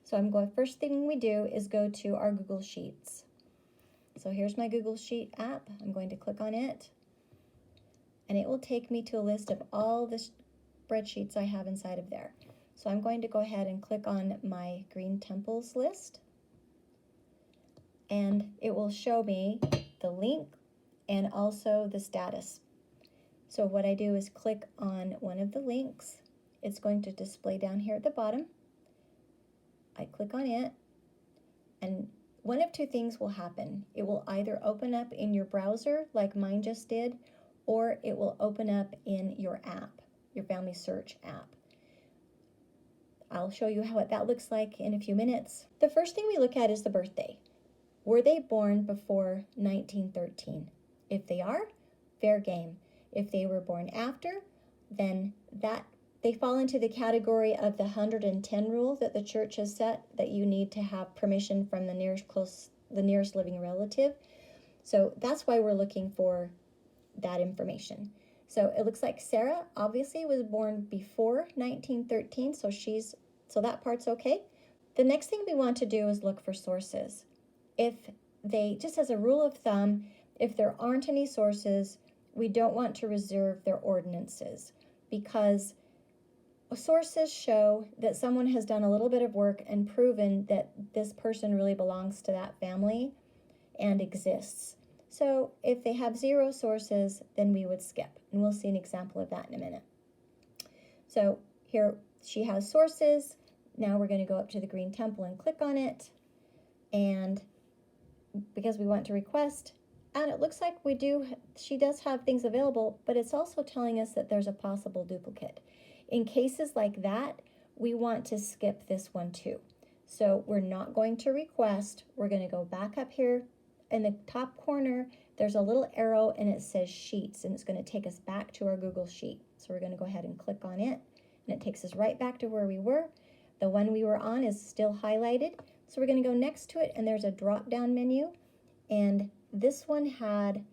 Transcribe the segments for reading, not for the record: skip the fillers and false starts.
So first thing we do is go to our Google Sheets. So here's my Google Sheet app. I'm going to click on it, and it will take me to a list of all the spreadsheets I have inside of there. So I'm going to go ahead and click on my Green Temples list, and it will show me the link and also the status. So what I do is click on one of the links. It's going to display down here at the bottom. I click on it, and one of two things will happen. It will either open up in your browser like mine just did, or it will open up in your app, your Family Search app. I'll show you what that looks like in a few minutes. The first thing we look at is the birthday. Were they born before 1913? If they are, fair game. If they were born after, then they fall into the category of the 110 rule that the church has set, that you need to have permission from the nearest living relative. So that's why we're looking for that information. So it looks like Sarah obviously was born before 1913, so that part's okay. The next thing we want to do is look for sources. If they, just as a rule of thumb, if there aren't any sources, we don't want to reserve their ordinances, because sources show that someone has done a little bit of work and proven that this person really belongs to that family and exists. So if they have 0 sources, then we would skip, and we'll see an example of that in a minute. So here she has sources. Now we're going to go up to the Green Temple and click on it, and because we want to request, and it looks like she does have things available, but it's also telling us that there's a possible duplicate. In cases like that, we want to skip this one too. So we're not going to request. We're going to go back up here in the top corner. There's a little arrow and it says Sheets, and it's going to take us back to our Google Sheet. So we're going to go ahead and click on it, and it takes us right back to where we were. The one we were on is still highlighted. So we're going to go next to it, and there's a drop-down menu, and this one had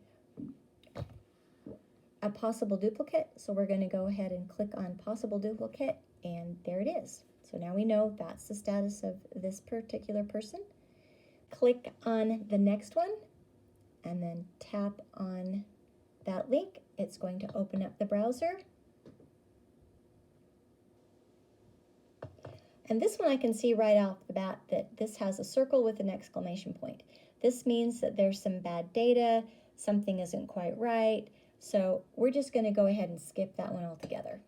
a possible duplicate, so we're going to go ahead and click on possible duplicate, and there it is. So now we know that's the status of this particular person. Click on the next one, and then tap on that link. It's going to open up the browser. And this one I can see right off the bat that this has a circle with an exclamation point. This means that there's some bad data, something isn't quite right. So we're just going to go ahead and skip that one altogether.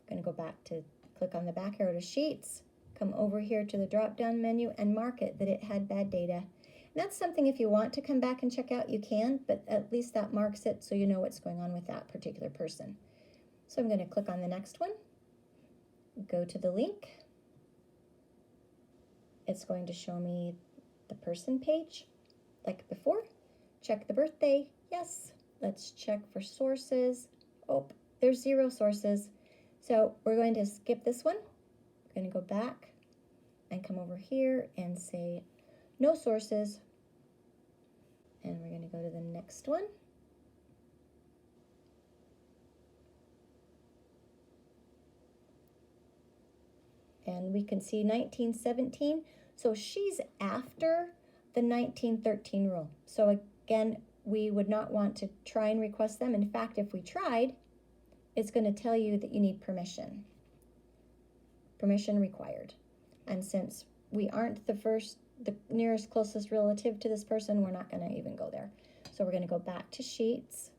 I'm going to go back to click on the back arrow to Sheets, come over here to the drop-down menu and mark it that it had bad data. And that's something, if you want to come back and check out, you can, but at least that marks it so you know what's going on with that particular person. So I'm going to click on the next one, go to the link. It's going to show me the person page like before. Check the birthday, yes. Let's check for sources. Oh, there's 0 sources. So we're going to skip this one. We're going to go back and come over here and say no sources. And we're going to go to the next one. And we can see 1917. So she's after the 1913 rule. So again, we would not want to try and request them. In fact, if we tried, it's going to tell you that you need permission. Permission required. And since we aren't the nearest closest relative to this person, we're not going to even go there. So we're going to go back to Sheets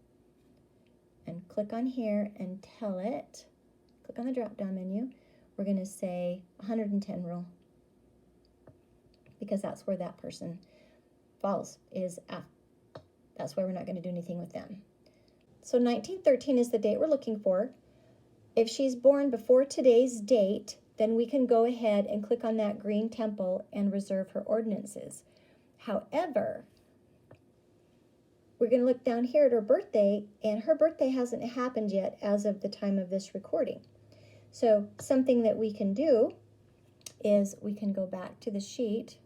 and click on here and tell it, click on the drop-down menu. We're going to say 110 rule, because that's where that person falls, that's why we're not going to do anything with them. So 1913 is the date we're looking for. If she's born before today's date, then we can go ahead and click on that Green Temple and reserve her ordinances. However, we're going to look down here at her birthday, and her birthday hasn't happened yet as of the time of this recording. So something that we can do is we can go back to the sheet,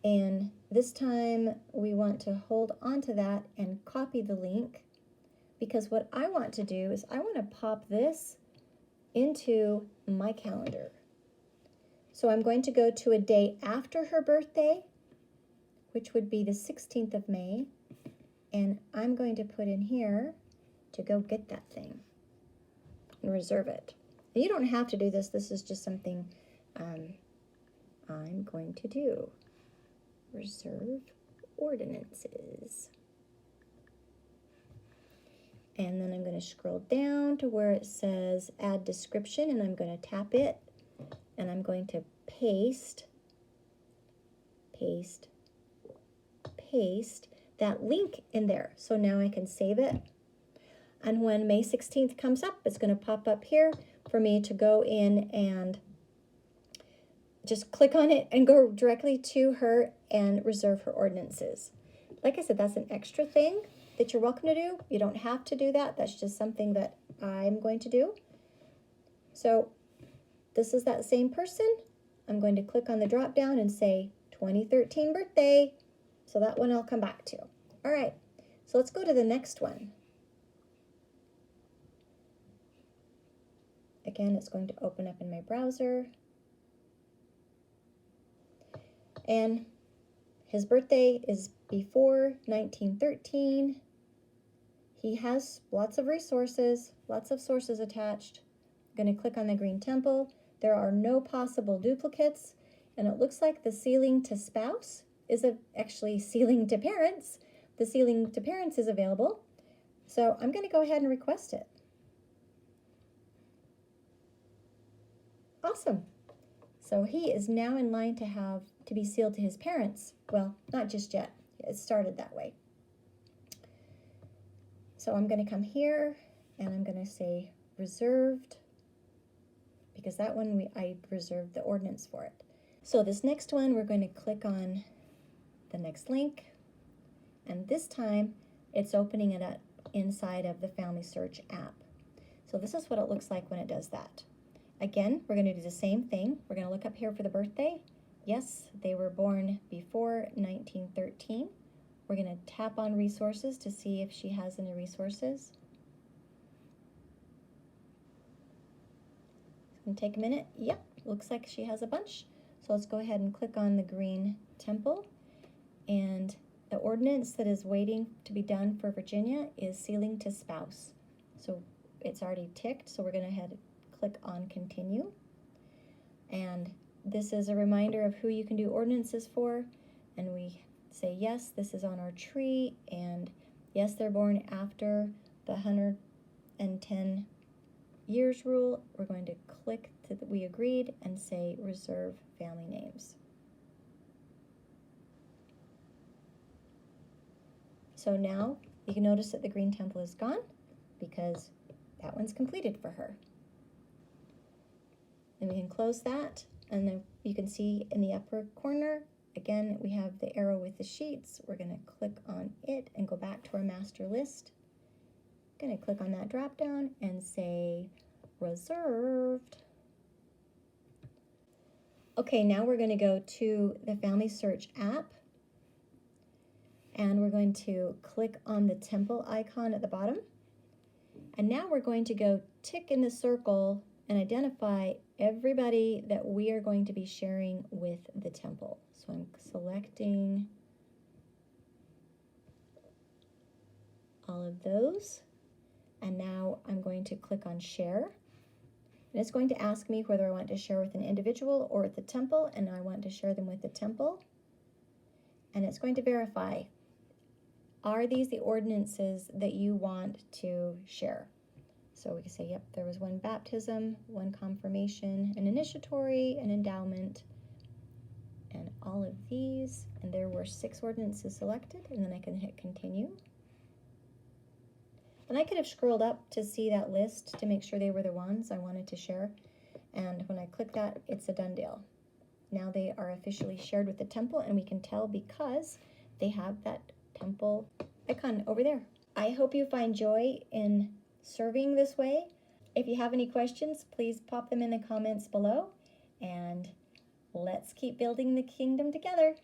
and this time we want to hold on to that and copy the link, because what I want to do is I want to pop this into my calendar. So I'm going to go to a day after her birthday, which would be the 16th of May, and I'm going to put in here to go get that thing and reserve it. And you don't have to do this. This is just something I'm going to do. Reserve ordinances. And then I'm going to scroll down to where it says add description, and I'm going to tap it, and I'm going to paste that link in there. So now I can save it. And when May 16th comes up, it's going to pop up here for me to go in and just click on it and go directly to her and reserve her ordinances. Like I said, that's an extra thing that you're welcome to do. You don't have to do that. That's just something that I'm going to do. So this is that same person. I'm going to click on the drop down and say 2013 birthday. So that one I'll come back to. All right, so let's go to the next one. Again, it's going to open up in my browser. And his birthday is before 1913. He has lots of resources, lots of sources attached. I'm going to click on the green temple. There are no possible duplicates, and it looks like the sealing to spouse is actually sealing to parents. The sealing to parents is available. So I'm going to go ahead and request it. Awesome. So he is now in line to be sealed to his parents. Well, not just yet. It started that way. So I'm going to come here and I'm going to say reserved, because that one I reserved the ordinance for it. So this next one, we're going to click on the next link, and this time it's opening it up inside of the Family Search app. So this is what it looks like when it does that. Again, we're going to do the same thing. We're going to look up here for the birthday. Yes, they were born before 1913. We're going to tap on resources to see if she has any resources. It's going to take a minute. Yep, looks like she has a bunch. So let's go ahead and click on the green temple. And the ordinance that is waiting to be done for Virginia is sealing to spouse. So it's already ticked, so we're going to head and click on continue. And this is a reminder of who you can do ordinances for. And we say, yes, this is on our tree, and yes, they're born after the 110 years rule. We're going to click to that we agreed and say reserve family names. So now you can notice that the green temple is gone because that one's completed for her. Then we can close that, and then you can see in the upper corner, again, we have the arrow with the sheets. We're going to click on it and go back to our master list. I'm going to click on that drop down and say reserved. Okay, now we're going to go to the Family Search app, and we're going to click on the temple icon at the bottom. And now we're going to go tick in the circle and identify everybody that we are going to be sharing with the temple. So I'm selecting all of those, and now I'm going to click on share. And it's going to ask me whether I want to share with an individual or with the temple, and I want to share them with the temple. And it's going to verify, are these the ordinances that you want to share? So we can say, yep, there was one baptism, one confirmation, an initiatory, an endowment, and all of these. And there were 6 ordinances selected, and then I can hit continue. And I could have scrolled up to see that list to make sure they were the ones I wanted to share. And when I click that, it's a done deal. Now they are officially shared with the temple, and we can tell because they have that temple icon over there. I hope you find joy in serving this way. If you have any questions, please pop them in the comments below, and let's keep building the kingdom together.